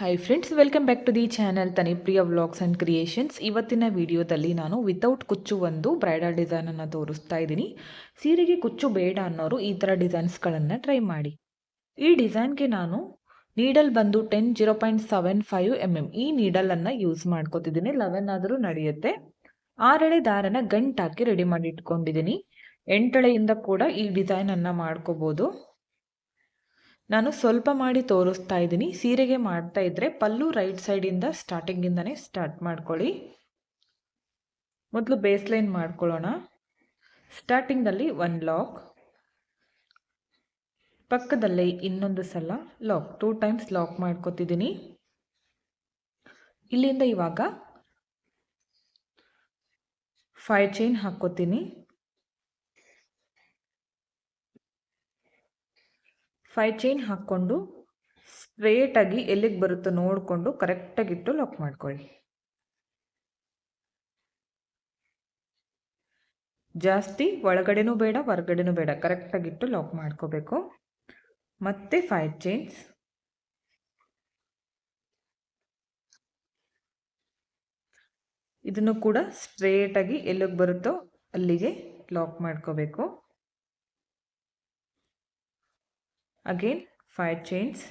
Hi friends, welcome back to the channel Tanipriya vlogs and creations. ಇವತ್ತಿನ ವಿಡಿಯೋದಲ್ಲಿ ನಾನು without ಕುಚ್ಚು ಒಂದು ಬ್ರೈಡಲ್ ಡಿಸೈನನ್ನು ತೋರಿಸ್ತಾ ಇದ್ದೀನಿ. ಸೀರೆಗೆ ಕುಚ್ಚು ಬೇಡ ಅನ್ನೋರು ಈ ಥರ ಡಿಸೈನ್ಸ್ಗಳನ್ನು ಟ್ರೈ ಮಾಡಿ. ಈ ಡಿಸೈನ್ಗೆ ನಾನು ನೀಡಲ್ ಬಂದು 0.75 mm ಈ ನೀಡಲನ್ನು ಯೂಸ್ ಮಾಡ್ಕೋತಿದ್ದೀನಿ. 11 ಆದರೂ ನಡೆಯುತ್ತೆ. 6 ಎಳೆ ದಾರನ ಗಂಟಾಕಿ ರೆಡಿ ಮಾಡಿ ಇಟ್ಕೊಂಡಿದ್ದೀನಿ. 8 ಎಳೆಯಿಂದ ಕೂಡ ಈ ಡಿಸೈನನ್ನು ಮಾಡ್ಕೋಬೋದು. ನಾನು ಸ್ವಲ್ಪ ಮಾಡಿ ತೋರಿಸ್ತಾ ಇದ್ದೀನಿ. ಸೀರೆಗೆ ಮಾಡ್ತಾ ಇದ್ರೆ ಪಲ್ಲು ರೈಟ್ ಸೈಡಿಂದ ಸ್ಟಾರ್ಟಿಂಗಿಂದನೇ ಸ್ಟಾರ್ಟ್ ಮಾಡ್ಕೊಳ್ಳಿ. ಮೊದಲು ಬೇಸ್ ಲೈನ್ ಮಾಡ್ಕೊಳ್ಳೋಣ. ಸ್ಟಾರ್ಟಿಂಗಲ್ಲಿ 1 ಲಾಕ್, ಪಕ್ಕದಲ್ಲೇ ಇನ್ನೊಂದು ಸಲ ಲಾಕ್, 2 ಟೈಮ್ಸ್ ಲಾಕ್ ಮಾಡ್ಕೊತಿದ್ದೀನಿ. ಇಲ್ಲಿಂದ ಇವಾಗ 5 ಚೈನ್ ಹಾಕ್ಕೋತೀನಿ. 5 ಚೈನ್ ಹಾಕ್ಕೊಂಡು ಸ್ಟ್ರೇಟಾಗಿ ಎಲ್ಲಿಗೆ ಬರುತ್ತೋ ನೋಡಿಕೊಂಡು ಕರೆಕ್ಟಾಗಿಟ್ಟು ಲಾಕ್ ಮಾಡ್ಕೊಳ್ಳಿ. ಜಾಸ್ತಿ ಒಳಗಡೆನೂ ಬೇಡ, ಹೊರಗಡೆನೂ ಬೇಡ, ಕರೆಕ್ಟಾಗಿಟ್ಟು ಲಾಕ್ ಮಾಡ್ಕೋಬೇಕು. ಮತ್ತೆ 5 ಚೈನ್ಸ್, ಇದನ್ನು ಕೂಡ ಸ್ಟ್ರೇಟಾಗಿ ಎಲ್ಲಿಗೆ ಬರುತ್ತೋ ಅಲ್ಲಿಗೆ ಲಾಕ್ ಮಾಡ್ಕೋಬೇಕು. ಅಗೇನ್ 5 ಚೈನ್ಸ್,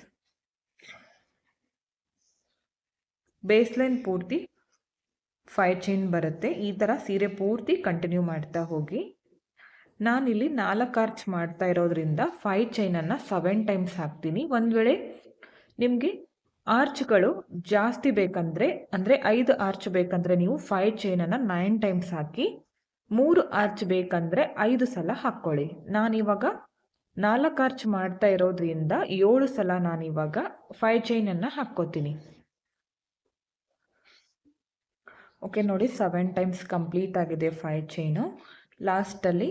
ಬೇಸ್ ಲೈನ್ ಪೂರ್ತಿ 5 ಚೈನ್ ಬರುತ್ತೆ. ಈ ಥರ ಸೀರೆ ಪೂರ್ತಿ ಕಂಟಿನ್ಯೂ ಮಾಡ್ತಾ ಹೋಗಿ. ನಾನಿಲ್ಲಿ 4 ಆರ್ಚ್ ಮಾಡ್ತಾ ಇರೋದ್ರಿಂದ 5 ಚೈನನ್ನು 7 ಟೈಮ್ಸ್ ಹಾಕ್ತೀನಿ. ಒಂದು ವೇಳೆ ನಿಮಗೆ ಆರ್ಚ್ಗಳು ಜಾಸ್ತಿ ಬೇಕಂದರೆ, ಅಂದರೆ 5 ಆರ್ಚ್ ಬೇಕಂದರೆ ನೀವು 5 ಚೈನನ್ನು 9 ಟೈಮ್ಸ್ ಹಾಕಿ, 3 ಆರ್ಚ್ ಬೇಕಂದರೆ 5 ಸಲ ಹಾಕ್ಕೊಳ್ಳಿ. ನಾನಿವಾಗ 4 ಆರ್ಚ್ ಮಾಡ್ತಾ ಇರೋದ್ರಿಂದ 7 ಸಲ ನಾನಿವಾಗ 5 ಚೈನನ್ನು ಹಾಕ್ಕೋತೀನಿ. ಓಕೆ ನೋಡಿ, 7 ಟೈಮ್ಸ್ ಕಂಪ್ಲೀಟ್ ಆಗಿದೆ 5 ಚೈನು. ಲಾಸ್ಟಲ್ಲಿ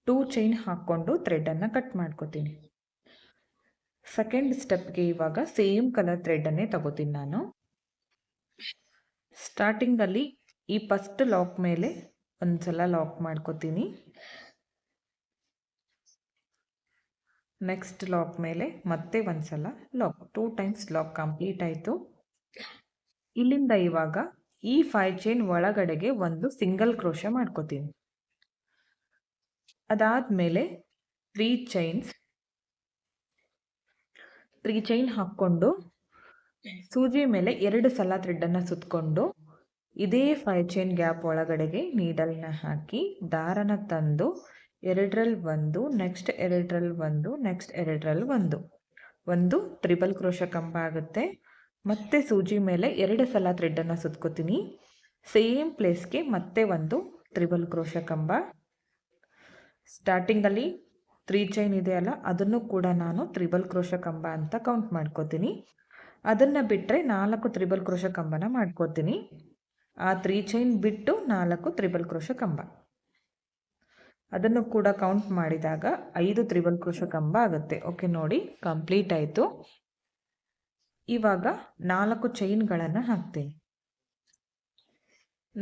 2 ಚೈನ್ ಹಾಕ್ಕೊಂಡು ಥ್ರೆಡನ್ನು ಕಟ್ ಮಾಡ್ಕೋತೀನಿ. ಸೆಕೆಂಡ್ ಸ್ಟೆಪ್ಗೆ ಇವಾಗ ಸೇಮ್ ಕಲರ್ ಥ್ರೆಡನ್ನೇ ತಗೋತೀನಿ ನಾನು. ಸ್ಟಾರ್ಟಿಂಗಲ್ಲಿ ಈ ಫಸ್ಟ್ ಲಾಕ್ ಮೇಲೆ ಒಂದು ಸಲ ಲಾಕ್ ಮಾಡ್ಕೋತೀನಿ. ನೆಕ್ಸ್ಟ್ ಲಾಕ್ ಮೇಲೆ ಮತ್ತೆ ಒಂದು ಸಲ ಲಾಕ್, 2 ಟೈಮ್ಸ್ ಲಾಕ್ ಕಂಪ್ಲೀಟ್ ಆಯಿತು. ಇಲ್ಲಿಂದ ಇವಾಗ ಈ 5 ಚೈನ್ ಒಳಗಡೆಗೆ ಒಂದು ಸಿಂಗಲ್ ಕ್ರೋಶೆ ಮಾಡ್ಕೋತೀನಿ. ಅದಾದಮೇಲೆ 3 ಚೈನ್ ಹಾಕ್ಕೊಂಡು ಸೂಜಿ ಮೇಲೆ 2 ಸಲ ಥ್ರೆಡನ್ನು ಸುತ್ತಕೊಂಡು ಇದೇ 5 ಚೈನ್ ಗ್ಯಾಪ್ ಒಳಗಡೆಗೆ ನೀಡಲ್ನ ಹಾಕಿ ದಾರನ ತಂದು 2ರಲ್ಲಿ 1, ನೆಕ್ಸ್ಟ್ 2ರಲ್ಲಿ 1, ನೆಕ್ಸ್ಟ್ 2ರಲ್ಲಿ 1, ಒಂದು ಟ್ರಿಬಲ್ ಕ್ರೋಶೆ ಕಂಬ ಆಗುತ್ತೆ. ಮತ್ತೆ ಸೂಜಿ ಮೇಲೆ 2 ಸಲ ಥ್ರೆಡನ್ನು ಸುತ್ಕೋತೀನಿ. ಸೇಮ್ ಪ್ಲೇಸ್ಗೆ ಮತ್ತೆ ಒಂದು ಟ್ರಿಬಲ್ ಕ್ರೋಶೆ ಕಂಬ. ಸ್ಟಾರ್ಟಿಂಗಲ್ಲಿ 3 ಚೈನ್ ಇದೆಯಲ್ಲ, ಅದನ್ನು ಕೂಡ ನಾನು ಟ್ರಿಬಲ್ ಕ್ರೋಶೆ ಕಂಬ ಅಂತ ಕೌಂಟ್ ಮಾಡ್ಕೋತೀನಿ. ಅದನ್ನು ಬಿಟ್ಟರೆ 4 ಟ್ರಿಬಲ್ ಕ್ರೋಶೆ ಕಂಬನ ಮಾಡ್ಕೋತೀನಿ. ಆ 3 ಚೈನ್ ಬಿಟ್ಟು 4 ಟ್ರಿಬಲ್ ಕ್ರೋಶೆ ಕಂಬ, ಅದನ್ನು ಕೂಡ ಕೌಂಟ್ ಮಾಡಿದಾಗ 5 ಟ್ರಿಬಲ್ ಕ್ರೋಶೆ ಕಂಬ ಆಗುತ್ತೆ. ಓಕೆ ನೋಡಿ, ಕಂಪ್ಲೀಟ್ ಆಯಿತು. ಇವಾಗ 4 ಚೈನ್ಗಳನ್ನು ಹಾಕ್ತೀನಿ.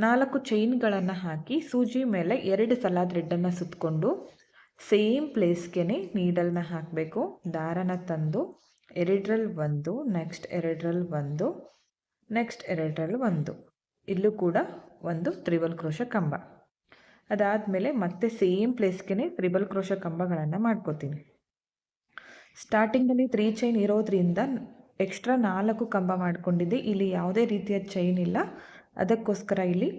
4 ಚೈನ್ಗಳನ್ನು ಹಾಕಿ ಸೂಜಿ ಮೇಲೆ 2 ಸಲ ಥ್ರೆಡನ್ನು ಸುತ್ತಕೊಂಡು ಸೇಮ್ ಪ್ಲೇಸ್ಗೆ ನೀಡಲ್ನ ಹಾಕಬೇಕು. ದಾರನ ತಂದು 2ರಲ್ಲಿ 1, ನೆಕ್ಸ್ಟ್ 2ರಲ್ಲಿ 1, ನೆಕ್ಸ್ಟ್ 2ರಲ್ಲಿ 1, ಇಲ್ಲೂ ಕೂಡ ಒಂದು ಟ್ರಿಬಲ್ ಕ್ರೋಶೆ ಕಂಬ. ಅದಾದಮೇಲೆ ಮತ್ತೆ ಸೇಮ್ ಪ್ಲೇಸ್ಗೆ ಟ್ರಿಬಲ್ ಕ್ರೋಶೆ ಕಂಬಗಳನ್ನು ಮಾಡ್ಕೋತೀನಿ. ಸ್ಟಾರ್ಟಿಂಗಲ್ಲಿ 3 ಚೈನ್ ಇರೋದ್ರಿಂದ ಎಕ್ಸ್ಟ್ರಾ 4 ಕಂಬ ಮಾಡ್ಕೊಂಡಿದ್ದೆ. ಇಲ್ಲಿ ಯಾವುದೇ ರೀತಿಯ ಚೈನ್ ಇಲ್ಲ, ಅದಕ್ಕೋಸ್ಕರ ಇಲ್ಲಿ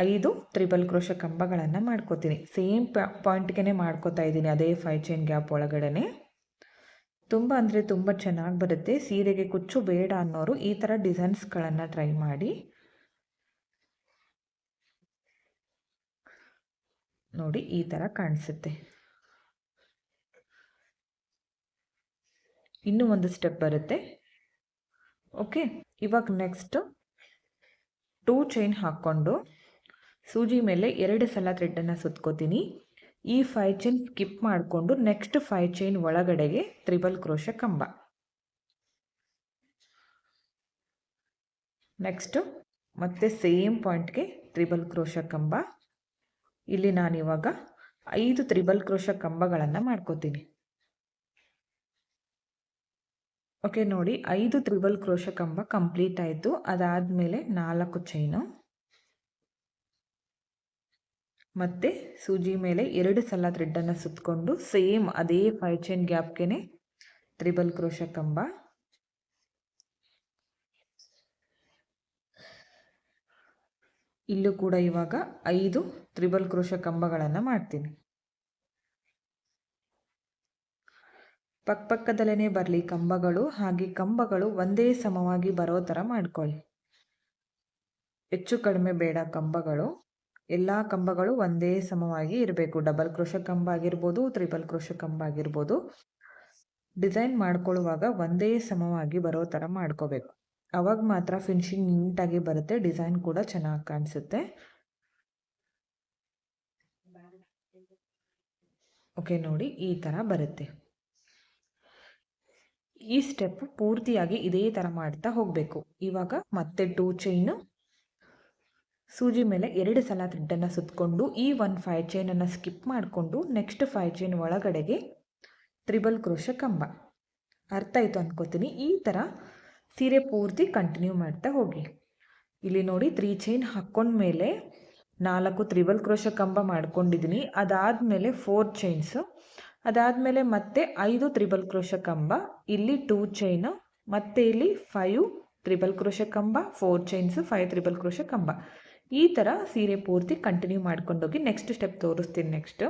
5 ಟ್ರಿಬಲ್ ಕ್ರೋಶೆ ಕಂಬಗಳನ್ನು ಮಾಡ್ಕೋತೀನಿ. ಸೇಮ್ ಪಾಯಿಂಟ್ಗೆ ಮಾಡ್ಕೋತಾ ಇದ್ದೀನಿ, ಅದೇ 5 ಚೈನ್ ಗ್ಯಾಪ್ ಒಳಗಡೆ. ತುಂಬ ಅಂದರೆ ತುಂಬ ಚೆನ್ನಾಗಿ ಬರುತ್ತೆ. ಸೀರೆಗೆ ಕುಚ್ಚು ಬೇಡ ಅನ್ನೋರು ಈ ಥರ ಡಿಸೈನ್ಸ್ಗಳನ್ನು ಟ್ರೈ ಮಾಡಿ. ನೋಡಿ, ಈ ಥರ ಕಾಣಿಸುತ್ತೆ. ಇನ್ನೂ ಒಂದು ಸ್ಟೆಪ್ ಬರುತ್ತೆ. ಓಕೆ, ಇವಾಗ ನೆಕ್ಸ್ಟ್ 2 ಚೈನ್ ಹಾಕ್ಕೊಂಡು ಸೂಜಿ ಮೇಲೆ 2 ಸಲ ಥ್ರೆಡನ್ನು ಸುತ್ಕೋತೀನಿ. ಈ 5 ಚೈನ್ ಸ್ಕಿಪ್ ಮಾಡಿಕೊಂಡು ನೆಕ್ಸ್ಟ್ 5 ಚೈನ್ ಒಳಗಡೆಗೆ ಟ್ರಿಬಲ್ ಕ್ರೋಶೆ ಕಂಬ. ನೆಕ್ಸ್ಟು ಮತ್ತೆ ಸೇಮ್ ಪಾಯಿಂಟ್ಗೆ ಟ್ರಿಬಲ್ ಕ್ರೋಶೆ ಕಂಬ. ಇಲ್ಲಿ ನಾನಿವಾಗ 5 ಟ್ರಿಬಲ್ ಕ್ರೋಶೆ ಕಂಬಗಳನ್ನು ಮಾಡ್ಕೋತೀನಿ. ಓಕೆ ನೋಡಿ, 5 ತ್ರಿಬಲ್ ಕ್ರೋಶ ಕಂಬ ಕಂಪ್ಲೀಟ್ ಆಯಿತು. ಅದಾದಮೇಲೆ 4 ಚೈನು, ಮತ್ತು ಸೂಜಿ ಮೇಲೆ 2 ಸಲ ಥ್ರೆಡ್ಡನ್ನು ಸುತ್ತಕೊಂಡು ಸೇಮ್ ಅದೇ 5 ಚೈನ್ ಗ್ಯಾಪ್ಗೆ ತ್ರಿಬಲ್ ಕ್ರೋಶ ಕಂಬ, ಇಲ್ಲೂ ಕೂಡ ಇವಾಗ 5 ತ್ರಿಬಲ್ ಕ್ರೋಶ ಕಂಬಗಳನ್ನು ಮಾಡ್ತೀನಿ. ಪಕ್ಕದಲ್ಲೇ ಬರಲಿ ಕಂಬಗಳು, ಹಾಗೆ ಕಂಬಗಳು ಒಂದೇ ಸಮವಾಗಿ ಬರೋ ಥರ ಮಾಡ್ಕೊಳ್ಳಿ. ಹೆಚ್ಚು ಕಡಿಮೆ ಬೇಡ ಕಂಬಗಳು, ಎಲ್ಲ ಕಂಬಗಳು ಒಂದೇ ಸಮವಾಗಿ ಇರಬೇಕು. ಡಬಲ್ ಕ್ರೋಶ ಕಂಬ ಆಗಿರ್ಬೋದು, ತ್ರಿಬಲ್ ಕ್ರೋಶ ಕಂಬ ಆಗಿರ್ಬೋದು, ಡಿಸೈನ್ ಮಾಡ್ಕೊಳ್ಳುವಾಗ ಒಂದೇ ಸಮವಾಗಿ ಬರೋ ಥರ ಮಾಡ್ಕೋಬೇಕು. ಅವಾಗ ಮಾತ್ರ ಫಿನಿಶಿಂಗ್ ನೀಟಾಗಿ ಬರುತ್ತೆ, ಡಿಸೈನ್ ಕೂಡ ಚೆನ್ನಾಗಿ ಕಾಣಿಸುತ್ತೆ. ಓಕೆ ನೋಡಿ, ಈ ಥರ ಬರುತ್ತೆ. ಈ ಸ್ಟೆಪ್ ಪೂರ್ತಿಯಾಗಿ ಇದೇ ಥರ ಮಾಡ್ತಾ ಹೋಗಬೇಕು. ಇವಾಗ ಮತ್ತೆ 2 ಚೈನು, ಸೂಜಿ ಮೇಲೆ 2 ಸಲ ಥ್ರೆಡ್ಡನ್ನು ಸುತ್ತಕೊಂಡು ಈ 5 ಚೈನನ್ನು ಸ್ಕಿಪ್ ಮಾಡಿಕೊಂಡು ನೆಕ್ಸ್ಟ್ 5 ಚೈನ್ ಒಳಗಡೆಗೆ ತ್ರಿಬಲ್ ಕ್ರೋಶ ಕಂಬ. ಅರ್ಥ ಆಯಿತು ಅನ್ಕೋತೀನಿ. ಈ ಥರ ಸೀರೆ ಪೂರ್ತಿ ಕಂಟಿನ್ಯೂ ಮಾಡ್ತಾ ಹೋಗಿ. ಇಲ್ಲಿ ನೋಡಿ, 3 ಚೈನ್ ಹಾಕ್ಕೊಂಡ್ಮೇಲೆ 4 ತ್ರಿಬಲ್ ಕ್ರೋಶ ಕಂಬ ಮಾಡ್ಕೊಂಡಿದ್ದೀನಿ. ಅದಾದಮೇಲೆ 4 ಚೈನ್ಸು, ಅದಾದಮೇಲೆ ಮತ್ತೆ 5 ತ್ರಿಬಲ್ ಕ್ರೋಶ ಕಂಬ, ಇಲ್ಲಿ 2 ಚೈನು, ಮತ್ತೆ ಇಲ್ಲಿ 5 ತ್ರಿಬಲ್ ಕ್ರೋಶ ಕಂಬ, 4 ಚೈನ್ಸು, 5 ತ್ರಿಬಲ್ ಕ್ರೋಶ ಕಂಬ. ಈ ಥರ ಸೀರೆ ಪೂರ್ತಿ ಕಂಟಿನ್ಯೂ ಮಾಡ್ಕೊಂಡೋಗಿ ನೆಕ್ಸ್ಟ್ ಸ್ಟೆಪ್ ತೋರಿಸ್ತೀನಿ. ನೆಕ್ಸ್ಟ್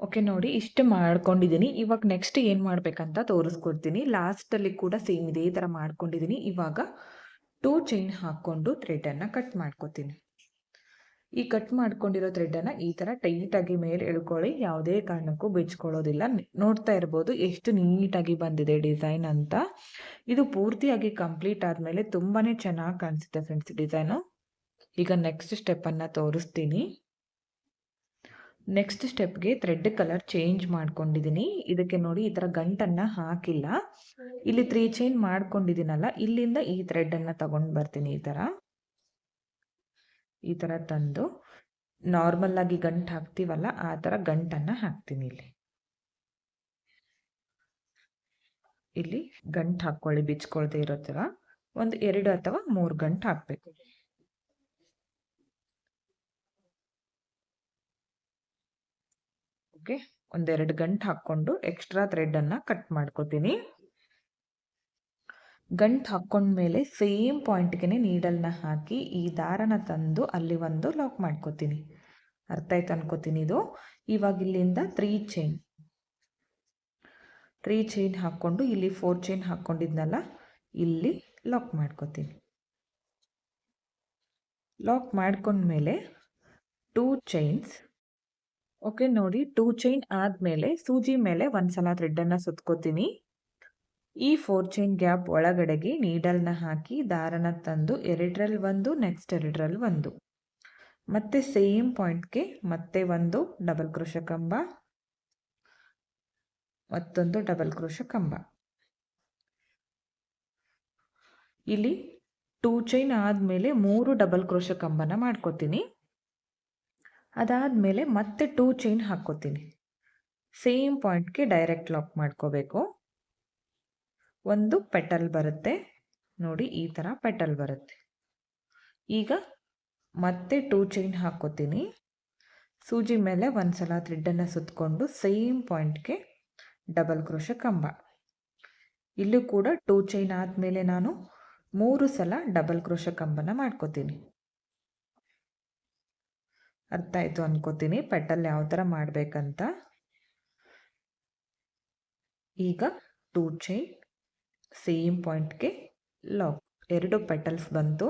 ಓಕೆ ನೋಡಿ, ಇಷ್ಟು ಮಾಡ್ಕೊಂಡಿದ್ದೀನಿ. ಇವಾಗ ನೆಕ್ಸ್ಟ್ ಏನು ಮಾಡಬೇಕಂತ ತೋರಿಸ್ಕೊಡ್ತೀನಿ. ಲಾಸ್ಟಲ್ಲಿ ಕೂಡ ಸೇಮ್ ಇದೇ ಥರ ಮಾಡ್ಕೊಂಡಿದ್ದೀನಿ. ಇವಾಗ 2 ಚೈನ್ ಹಾಕ್ಕೊಂಡು ಥ್ರೆಡನ್ನು ಕಟ್ ಮಾಡ್ಕೊತೀನಿ. ಈ ಕಟ್ ಮಾಡ್ಕೊಂಡಿರೋ ಥ್ರೆಡನ್ನು ಈ ಥರ ಟೈಟಾಗಿ ಮೇಲೆ ಎಳ್ಕೊಳ್ಳಿ, ಯಾವುದೇ ಕಾರಣಕ್ಕೂ ಬಿಚ್ಕೊಳ್ಳೋದಿಲ್ಲ. ನೋಡ್ತಾ ಇರ್ಬೋದು ಎಷ್ಟು ನೀಟಾಗಿ ಬಂದಿದೆ ಡಿಸೈನ್ ಅಂತ. ಇದು ಪೂರ್ತಿಯಾಗಿ ಕಂಪ್ಲೀಟ್ ಆದಮೇಲೆ ತುಂಬಾ ಚೆನ್ನಾಗಿ ಕಾಣಿಸುತ್ತೆ ಫ್ರೆಂಡ್ಸ್ ಡಿಸೈನು. ಈಗ ನೆಕ್ಸ್ಟ್ ಸ್ಟೆಪ್ಪನ್ನು ತೋರಿಸ್ತೀನಿ. ನೆಕ್ಸ್ಟ್ ಸ್ಟೆಪ್ಗೆ ಥ್ರೆಡ್ ಕಲರ್ ಚೇಂಜ್ ಮಾಡ್ಕೊಂಡಿದ್ದೀನಿ. ಇದಕ್ಕೆ ನೋಡಿ, ಈ ಥರ ಗಂಟನ್ನು ಹಾಕಿಲ್ಲ. ಇಲ್ಲಿ 3 ಚೈನ್ ಮಾಡ್ಕೊಂಡಿದ್ದೀನಲ್ಲ, ಇಲ್ಲಿಂದ ಈ ಥ್ರೆಡನ್ನು ತಗೊಂಡು ಬರ್ತೀನಿ. ಈ ಥರ ತಂದು ನಾರ್ಮಲ್ ಆಗಿ ಗಂಟು ಹಾಕ್ತೀವಲ್ಲ, ಆ ಥರ ಗಂಟನ್ನು ಹಾಕ್ತೀನಿ. ಇಲ್ಲಿ ಗಂಟು ಹಾಕ್ಕೊಳ್ಳಿ, ಬಿಚ್ಕೊಳ್ದೆ ಇರೋ ಥರ ಒಂದು 2 ಅಥವಾ 3 ಗಂಟು ಹಾಕಬೇಕು. ಓಕೆ, 1-2 ಗಂಟು ಹಾಕ್ಕೊಂಡು ಎಕ್ಸ್ಟ್ರಾ ಥ್ರೆಡನ್ನು ಕಟ್ ಮಾಡ್ಕೋತೀನಿ. ಗಂಟು ಹಾಕ್ಕೊಂಡ್ಮೇಲೆ ಸೇಮ್ ಪಾಯಿಂಟ್ಗೆ ನೀಡಲ್ನ ಹಾಕಿ ಈ ದಾರನ ತಂದು ಅಲ್ಲಿ ಒಂದು ಲಾಕ್ ಮಾಡ್ಕೋತೀನಿ. ಅರ್ಥ ಆಯ್ತು ಅನ್ಕೋತೀನಿ ಇದು. ಇವಾಗ ಇಲ್ಲಿಂದ 3 ಚೈನ್ ಹಾಕ್ಕೊಂಡು ಇಲ್ಲಿ 4 ಚೈನ್ ಹಾಕ್ಕೊಂಡಿದ್ನಲ್ಲ, ಇಲ್ಲಿ ಲಾಕ್ ಮಾಡ್ಕೋತೀನಿ. ಲಾಕ್ ಮಾಡ್ಕೊಂಡ್ಮೇಲೆ 2 ಚೈನ್ಸ್. ಓಕೆ ನೋಡಿ, 2 ಚೈನ್ ಆದಮೇಲೆ ಸೂಜಿ ಮೇಲೆ ಒಂದ್ಸಲ ಥ್ರೆಡನ್ನು ಸುತ್ಕೋತೀನಿ. ಈ 4 ಚೈನ್ ಗ್ಯಾಪ್ ಒಳಗಡೆಗೆ ನೀಡಲ್ನ ಹಾಕಿ ದಾರನ ತಂದು 2ರಲ್ಲಿ 1, ನೆಕ್ಸ್ಟ್ 2ರಲ್ಲಿ 1, ಮತ್ತೆ ಸೇಮ್ ಪಾಯಿಂಟ್ಗೆ ಮತ್ತೆ ಒಂದು ಡಬಲ್ ಕ್ರೋಶ ಕಂಬ, ಮತ್ತೊಂದು ಡಬಲ್ ಕ್ರೋಶ ಕಂಬ. ಇಲ್ಲಿ 2 ಚೈನ್ ಆದಮೇಲೆ 3 ಡಬಲ್ ಕ್ರೋಶ ಕಂಬನ ಮಾಡ್ಕೋತೀನಿ. ಅದಾದಮೇಲೆ ಮತ್ತೆ 2 ಚೈನ್ ಹಾಕ್ಕೋತೀನಿ. ಸೇಮ್ ಪಾಯಿಂಟ್ಗೆ ಡೈರೆಕ್ಟ್ ಲಾಕ್ ಮಾಡ್ಕೋಬೇಕು. ಒಂದು ಪೆಟಲ್ ಬರುತ್ತೆ ನೋಡಿ, ಈ ಥರ ಪೆಟಲ್ ಬರುತ್ತೆ. ಈಗ ಮತ್ತೆ 2 ಚೈನ್ ಹಾಕ್ಕೋತೀನಿ. ಸೂಜಿ ಮೇಲೆ ಒಂದ್ಸಲ ಥ್ರೆಡನ್ನು ಸುತ್ತಕೊಂಡು ಸೇಮ್ ಪಾಯಿಂಟ್ಗೆ ಡಬಲ್ ಕ್ರೋಶ ಕಂಬ. ಇಲ್ಲೂ ಕೂಡ 2 ಚೈನ್ ಆದಮೇಲೆ ನಾನು 3 ಸಲ ಡಬಲ್ ಕ್ರೋಶ ಕಂಬನ ಮಾಡ್ಕೋತೀನಿ. ಅರ್ಥ ಆಯಿತು ಅನ್ಕೋತೀನಿ ಪೆಟಲ್ ಯಾವ ಥರ ಮಾಡಬೇಕಂತ. ಈಗ 2 ಚೈನ್, ಸೇಮ್ ಪಾಯಿಂಟ್ಗೆ ಲಾಕ್, 2 ಪೆಟಲ್ಸ್ ಬಂತು.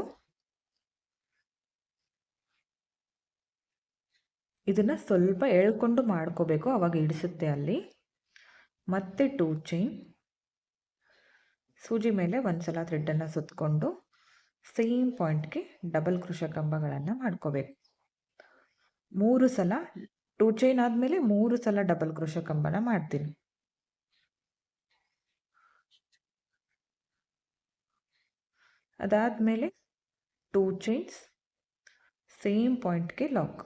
ಇದನ್ನು ಸ್ವಲ್ಪ ಎಳ್ಕೊಂಡು ಮಾಡ್ಕೋಬೇಕು, ಅವಾಗ ಹಿಡಿಸುತ್ತೆ ಅಲ್ಲಿ. ಮತ್ತೆ 2 ಚೈನ್, ಸೂಜಿ ಮೇಲೆ ಒಂದ್ಸಲ ಥ್ರೆಡನ್ನು ಸುತ್ತಕೊಂಡು ಸೇಮ್ ಪಾಯಿಂಟ್ಗೆ ಡಬಲ್ ಕ್ರೋಶ ಕಂಬಗಳನ್ನು ಮಾಡ್ಕೋಬೇಕು. 3 ಸಲ 2 ಚೈನ್ ಆದಮೇಲೆ 3 ಸಲ ಡಬಲ್ ಕ್ರೋಶ ಕಂಬನ ಮಾಡ್ತೀನಿ. ಅದಾದಮೇಲೆ 2 ಚೈನ್ಸ್, ಸೇಮ್ ಪಾಯಿಂಟ್ಗೆ ಲಾಕ್,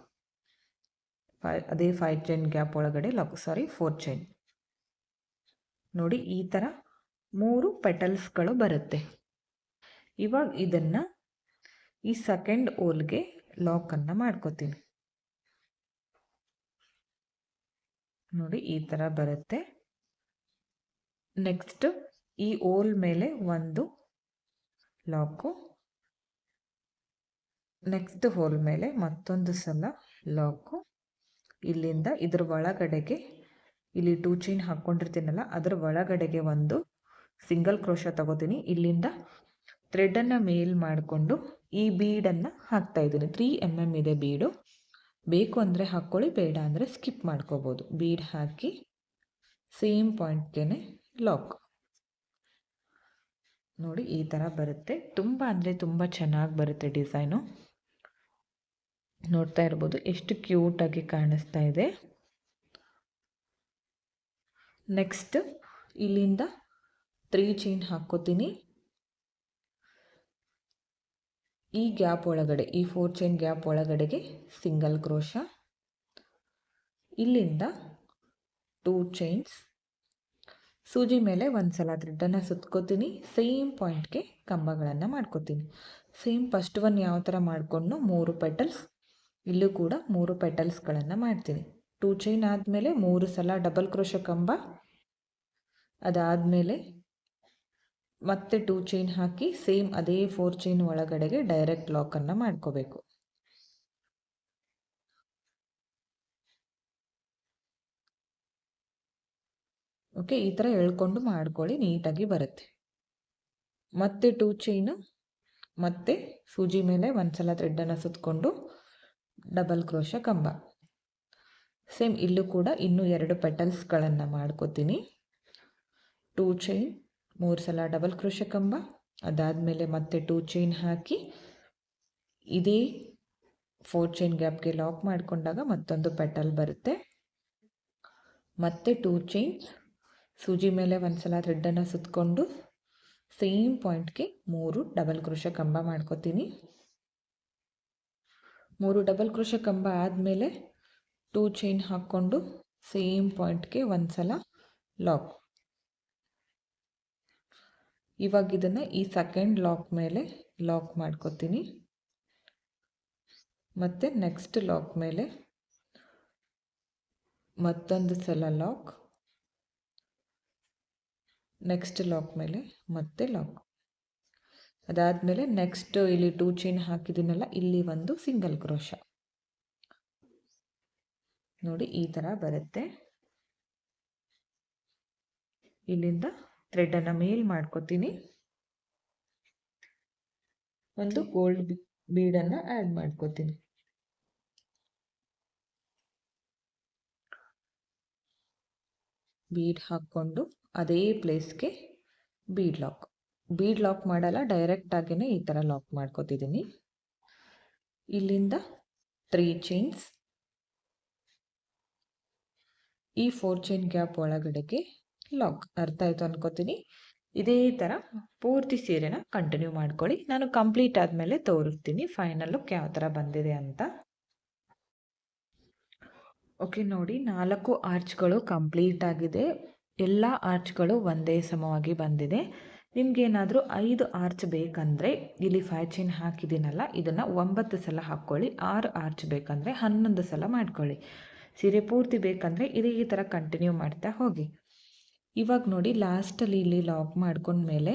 ಅದೇ 5 ಚೈನ್ ಗ್ಯಾಪ್ ಒಳಗಡೆ ಲಾಕ್, 4 ಚೈನ್. ನೋಡಿ ಈ ಥರ 3 ಪೆಟಲ್ಸ್ಗಳು ಬರುತ್ತೆ. ಇವಾಗ ಇದನ್ನು ಈ ಸೆಕೆಂಡ್ ಹೋಲ್ಗೆ ಲಾಕನ್ನು ಮಾಡ್ಕೋತೀನಿ. ನೋಡಿ ಈ ಥರ ಬರುತ್ತೆ. ನೆಕ್ಸ್ಟ್ ಈ ಹೋಲ್ ಮೇಲೆ ಒಂದು ಲಾಕು, ನೆಕ್ಸ್ಟ್ ಹೋಲ್ ಮೇಲೆ ಮತ್ತೊಂದು ಸಲ ಲಾಕು, ಇಲ್ಲಿಂದ ಇದ್ರ ಒಳಗಡೆಗೆ ಇಲ್ಲಿ 2 ಚೈನ್ ಹಾಕ್ಕೊಂಡಿರ್ತೀನಲ್ಲ ಅದರ ಒಳಗಡೆಗೆ ಒಂದು ಸಿಂಗಲ್ ಕ್ರೋಶ ತಗೋತೀನಿ. ಇಲ್ಲಿಂದ ಥ್ರೆಡನ್ನು ಮೇಲ್ ಮಾಡಿಕೊಂಡು ಈ ಬೀಡನ್ನು ಹಾಕ್ತಾ ಇದ್ದೀನಿ. 3 mm ಇದೆ ಬೀಡು. ಬೇಕು ಅಂದರೆ ಹಾಕ್ಕೊಳ್ಳಿ, ಬೇಡ ಅಂದರೆ ಸ್ಕಿಪ್ ಮಾಡ್ಕೋಬೋದು. ಬೀಡ್ ಹಾಕಿ ಸೇಮ್ ಪಾಯಿಂಟ್ಗೆ ಲಾಕ್. ನೋಡಿ ಈ ಥರ ಬರುತ್ತೆ. ತುಂಬ ಅಂದರೆ ತುಂಬ ಚೆನ್ನಾಗಿ ಬರುತ್ತೆ ಡಿಸೈನು. ನೋಡ್ತಾ ಇರ್ಬೋದು ಎಷ್ಟು ಕ್ಯೂಟಾಗಿ ಕಾಣಿಸ್ತಾ ಇದೆ. ನೆಕ್ಸ್ಟ್ ಇಲ್ಲಿಂದ 3 ಚೈನ್ ಹಾಕ್ಕೋತೀನಿ. ಈ ಗ್ಯಾಪ್ ಒಳಗಡೆ, ಈ 4 ಚೈನ್ ಗ್ಯಾಪ್ ಒಳಗಡೆಗೆ ಸಿಂಗಲ್ ಕ್ರೋಶ, ಇಲ್ಲಿಂದ 2 ಚೈನ್ಸ್, ಸೂಜಿ ಮೇಲೆ ಒಂದು ಸಲ ಥ್ರೆಡನ್ನು ಸುತ್ಕೋತೀನಿ. ಸೇಮ್ ಪಾಯಿಂಟ್ಗೆ ಕಂಬಗಳನ್ನು ಮಾಡ್ಕೋತೀನಿ. ಸೇಮ್ ಫಸ್ಟ್ ಒನ್ ಯಾವ ಥರ ಮಾಡಿಕೊಂಡು 3 ಪೆಟಲ್ಸ್, ಇಲ್ಲೂ ಕೂಡ 3 ಪೆಟಲ್ಸ್ಗಳನ್ನು ಮಾಡ್ತೀನಿ. 2 ಚೈನ್ ಆದಮೇಲೆ 3 ಸಲ ಡಬಲ್ ಕ್ರೋಶ ಕಂಬ, ಅದಾದಮೇಲೆ ಮತ್ತೆ 2 ಚೈನ್ ಹಾಕಿ ಸೇಮ್ ಅದೇ 4 ಚೈನ್ ಒಳಗಡೆಗೆ ಡೈರೆಕ್ಟ್ ಲಾಕನ್ನು ಮಾಡ್ಕೋಬೇಕು. ಓಕೆ, ಈ ಥರ ಎಳ್ಕೊಂಡು ಮಾಡ್ಕೊಳ್ಳಿ, ನೀಟಾಗಿ ಬರುತ್ತೆ. ಮತ್ತೆ 2 ಚೈನು, ಮತ್ತೆ ಸೂಜಿ ಮೇಲೆ ಒಂದು ಸಲ ಥ್ರೆಡನ್ನು ಸುತ್ತಕೊಂಡು ಡಬಲ್ ಕ್ರೋಶ ಕಂಬ. ಸೇಮ್ ಇಲ್ಲೂ ಕೂಡ ಇನ್ನೂ 2 ಪೆಟಲ್ಸ್ಗಳನ್ನು ಮಾಡ್ಕೋತೀನಿ. 2 ಚೈನ್, 3 ಸಲ ಡಬಲ್ ಕ್ರೋಶ ಕಂಬ, ಅದಾದಮೇಲೆ ಮತ್ತೆ 2 ಚೈನ್ ಹಾಕಿ ಇದೇ 4 ಚೈನ್ ಗ್ಯಾಪ್ಗೆ ಲಾಕ್ ಮಾಡಿಕೊಂಡಾಗ ಮತ್ತೊಂದು ಪೆಟಲ್ ಬರುತ್ತೆ. ಮತ್ತೆ 2 ಚೈನ್ಸ್, ಸೂಜಿ ಮೇಲೆ ಒಂದು ಸಲ ಥ್ರೆಡನ್ನು ಸುತ್ತಕೊಂಡು ಸೇಮ್ ಪಾಯಿಂಟ್ಗೆ 3 ಡಬಲ್ ಕ್ರೋಶ ಕಂಬ ಮಾಡ್ಕೋತೀನಿ. 3 ಡಬಲ್ ಕ್ರೋಶ ಕಂಬ ಆದಮೇಲೆ 2 ಚೈನ್ ಹಾಕ್ಕೊಂಡು ಸೇಮ್ ಪಾಯಿಂಟ್ಗೆ ಒಂದು ಸಲ ಲಾಕ್. ಇವಾಗ ಇದನ್ನು ಈ ಸೆಕೆಂಡ್ ಲಾಕ್ ಮೇಲೆ ಲಾಕ್ ಮಾಡ್ಕೋತೀನಿ. ಮತ್ತು ನೆಕ್ಸ್ಟ್ ಲಾಕ್ ಮೇಲೆ ಮತ್ತೊಂದು ಸಲ ಲಾಕ್, ನೆಕ್ಸ್ಟ್ ಲಾಕ್ ಮೇಲೆ ಮತ್ತೆ ಲಾಕ್. ಅದಾದಮೇಲೆ ನೆಕ್ಸ್ಟ್ ಇಲ್ಲಿ 2 ಚೈನ್ ಹಾಕಿದ್ದೀನಲ್ಲ, ಇಲ್ಲಿ ಒಂದು ಸಿಂಗಲ್ ಕ್ರೋಶ. ನೋಡಿ ಈ ಥರ ಬರುತ್ತೆ. ಇಲ್ಲಿಂದ ಥ್ರೆಡನ್ನು ಮೇಲ್ ಮಾಡ್ಕೋತೀನಿ. ಒಂದು ಗೋಲ್ಡ್ ಬೀಡನ್ನು ಆ್ಯಡ್ ಮಾಡ್ಕೋತೀನಿ. ಬೀಡ್ ಹಾಕ್ಕೊಂಡು ಅದೇ ಪ್ಲೇಸ್ಗೆ ಬೀಡ್ ಲಾಕ್ ಮಾಡಲ್ಲ, ಡೈರೆಕ್ಟಾಗಿಯೇ ಈ ಥರ ಲಾಕ್ ಮಾಡ್ಕೋತಿದ್ದೀನಿ. ಇಲ್ಲಿಂದ 3 ಚೈನ್ಸ್, ಈ 4 ಚೈನ್ ಗ್ಯಾಪ್ ಒಳಗಡೆಗೆ ಲಾಕ್. ಅರ್ಥ ಆಯಿತು ಅನ್ಕೋತೀನಿ. ಇದೇ ಥರ ಪೂರ್ತಿ ಸೀರೆನ ಕಂಟಿನ್ಯೂ ಮಾಡ್ಕೊಳ್ಳಿ. ನಾನು ಕಂಪ್ಲೀಟ್ ಆದಮೇಲೆ ತೋರಿಸ್ತೀನಿ ಫೈನಲ್ ಲುಕ್ ಯಾವ ಥರ ಬಂದಿದೆ ಅಂತ. ಓಕೆ, ನೋಡಿ 4 ಆರ್ಚ್ಗಳು ಕಂಪ್ಲೀಟ್ ಆಗಿದೆ. ಎಲ್ಲ ಆರ್ಚ್ಗಳು ಒಂದೇ ಸಮವಾಗಿ ಬಂದಿದೆ. ನಿಮಗೇನಾದರೂ 5 ಆರ್ಚ್ ಬೇಕಂದರೆ ಇಲ್ಲಿ 5 ಚೈನ್ ಹಾಕಿದ್ದೀನಲ್ಲ, ಇದನ್ನು 9 ಸಲ ಹಾಕ್ಕೊಳ್ಳಿ. 6 ಆರ್ಚ್ ಬೇಕಂದರೆ 11 ಸಲ ಮಾಡ್ಕೊಳ್ಳಿ. ಸೀರೆ ಪೂರ್ತಿ ಬೇಕಂದರೆ ಇದೇ ಈ ಥರ ಕಂಟಿನ್ಯೂ ಮಾಡ್ತಾ ಹೋಗಿ. ಇವಾಗ ನೋಡಿ ಲಾಸ್ಟಲ್ಲಿ ಇಲ್ಲಿ ಲಾಕ್ ಮಾಡ್ಕೊಂಡ್ಮೇಲೆ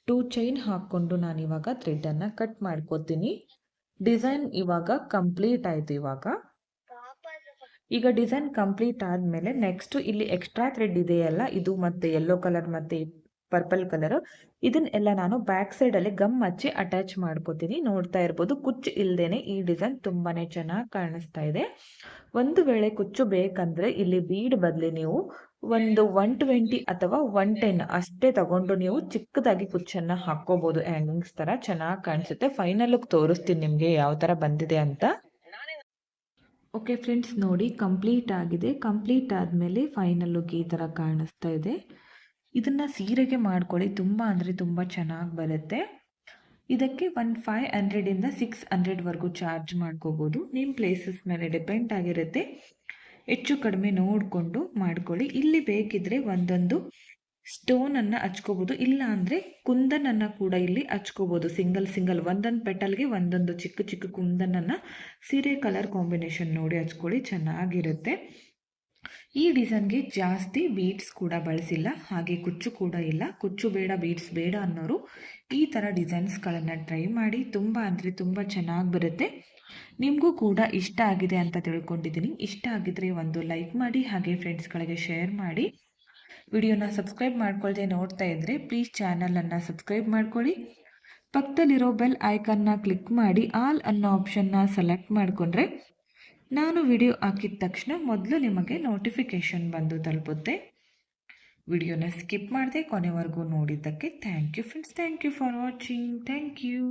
2 ಚೈನ್ ಹಾಕ್ಕೊಂಡು ನಾನಿವಾಗ ಥ್ರೆಡನ್ನು ಕಟ್ ಮಾಡ್ಕೋತೀನಿ. ಡಿಸೈನ್ ಇವಾಗ ಕಂಪ್ಲೀಟ್ ಆಯಿತು. ಈಗ ಡಿಸೈನ್ ಕಂಪ್ಲೀಟ್ ಆದಮೇಲೆ ನೆಕ್ಸ್ಟು ಇಲ್ಲಿ ಎಕ್ಸ್ಟ್ರಾ ಥ್ರೆಡ್ ಇದೆಯಲ್ಲ, ಇದು ಮತ್ತು ಯೆಲ್ಲೋ ಕಲರ್ ಮತ್ತು ಪರ್ಪಲ್ ಕಲರು, ಇದನ್ನೆಲ್ಲ ನಾನು ಬ್ಯಾಕ್ ಸೈಡಲ್ಲಿ ಗಮ್ ಹಚ್ಚಿ ಅಟ್ಯಾಚ್ ಮಾಡ್ಕೋತೀನಿ. ನೋಡ್ತಾ ಇರ್ಬೋದು, ಕುಚ್ಚು ಇಲ್ಲದೇ ಈ ಡಿಸೈನ್ ತುಂಬಾ ಚೆನ್ನಾಗಿ ಕಾಣಿಸ್ತಾ ಇದೆ. ಒಂದು ವೇಳೆ ಕುಚ್ಚು ಬೇಕಂದರೆ ಇಲ್ಲಿ ಬೀಡ್ ಬದಲಿ ನೀವು ಒಂದು 120 ಅಥವಾ 110 ಅಷ್ಟೇ ತಗೊಂಡು ನೀವು ಚಿಕ್ಕದಾಗಿ ಕುಚ್ಚನ್ನು ಹಾಕ್ಕೋಬೋದು. ಹ್ಯಾಂಗಿಂಗ್ಸ್ ಥರ ಚೆನ್ನಾಗಿ ಕಾಣಿಸುತ್ತೆ. ಫೈನಲ್ ಲುಕ್ ತೋರಿಸ್ತೀನಿ ನಿಮಗೆ ಯಾವ ಥರ ಬಂದಿದೆ ಅಂತ. ಓಕೆ ಫ್ರೆಂಡ್ಸ್, ನೋಡಿ ಕಂಪ್ಲೀಟ್ ಆಗಿದೆ. ಕಂಪ್ಲೀಟ್ ಆದಮೇಲೆ ಫೈನಲ್ ಲುಕ್ ಈ ಥರ ಕಾಣಿಸ್ತಾ ಇದೆ. ಇದನ್ನು ಸೀರೆಗೆ ಮಾಡ್ಕೊಳ್ಳಿ, ತುಂಬ ಅಂದರೆ ತುಂಬ ಚೆನ್ನಾಗಿ ಬರುತ್ತೆ. ಇದಕ್ಕೆ 500ಇಂದ 600ವರೆಗೂ ಚಾರ್ಜ್ ಮಾಡ್ಕೋಬೋದು. ನಿಮ್ಮ ಪ್ಲೇಸಸ್ ಮೇಲೆ ಡಿಪೆಂಡ್ ಆಗಿರುತ್ತೆ. ಹೆಚ್ಚು ಕಡಿಮೆ ನೋಡಿಕೊಂಡು ಮಾಡ್ಕೊಳ್ಳಿ. ಇಲ್ಲಿ ಬೇಕಿದ್ರೆ ಒಂದೊಂದು ಸ್ಟೋನನ್ನು ಹಚ್ಕೋಬೋದು, ಇಲ್ಲ ಅಂದರೆ ಕುಂದನನ್ನು ಕೂಡ ಇಲ್ಲಿ ಹಚ್ಕೋಬೋದು. ಸಿಂಗಲ್ ಒಂದೊಂದು ಪೆಟಲ್ಗೆ ಒಂದೊಂದು ಚಿಕ್ಕ ಚಿಕ್ಕ ಕುಂದನನ್ನು ಸೀರೆ ಕಲರ್ ಕಾಂಬಿನೇಷನ್ ನೋಡಿ ಹಚ್ಕೊಳ್ಳಿ, ಚೆನ್ನಾಗಿರುತ್ತೆ. ಈ ಡಿಸೈನ್ಗೆ ಜಾಸ್ತಿ ಬೀಡ್ಸ್ ಕೂಡ ಬಳಸಿಲ್ಲ, ಹಾಗೆ ಕುಚ್ಚು ಕೂಡ ಇಲ್ಲ. ಕುಚ್ಚು ಬೇಡ ಬೀಡ್ಸ್ ಬೇಡ ಅನ್ನೋರು ಈ ಥರ ಡಿಸೈನ್ಸ್ಗಳನ್ನು ಟ್ರೈ ಮಾಡಿ. ತುಂಬ ಅಂದರೆ ತುಂಬ ಚೆನ್ನಾಗಿ ಬರುತ್ತೆ. ನಿಮಗೂ ಕೂಡ ಇಷ್ಟ ಆಗಿದೆ ಅಂತ ತಿಳ್ಕೊಂಡಿದ್ದೀನಿ. ಇಷ್ಟ ಆಗಿದ್ರೆ ಒಂದು ಲೈಕ್ ಮಾಡಿ, ಹಾಗೆ ಫ್ರೆಂಡ್ಸ್ಗಳಿಗೆ ಶೇರ್ ಮಾಡಿ. ವಿಡಿಯೋನ ಸಬ್ಸ್ಕ್ರೈಬ್ ಮಾಡ್ಕೊಳ್ದೆ ನೋಡ್ತಾ ಇದ್ದರೆ ಪ್ಲೀಸ್ ಚಾನಲನ್ನು ಸಬ್ಸ್ಕ್ರೈಬ್ ಮಾಡ್ಕೊಳ್ಳಿ. ಪಕ್ಕದಲ್ಲಿರೋ ಬೆಲ್ ಐಕನ್ನ ಕ್ಲಿಕ್ ಮಾಡಿ ಆಲ್ ಅನ್ನೋ ಆಪ್ಷನ್ನ ಸೆಲೆಕ್ಟ್ ಮಾಡಿಕೊಂಡ್ರೆ ನಾನು ವಿಡಿಯೋ ಹಾಕಿದ ತಕ್ಷಣ ಮೊದಲು ನಿಮಗೆ ನೋಟಿಫಿಕೇಷನ್ ಬಂದು ತಲುಪುತ್ತೆ. ವಿಡಿಯೋನ ಸ್ಕಿಪ್ ಮಾಡದೆ ಕೊನೆವರೆಗೂ ನೋಡಿದ್ದಕ್ಕೆ thank you friends. Thank you for watching. Thank you.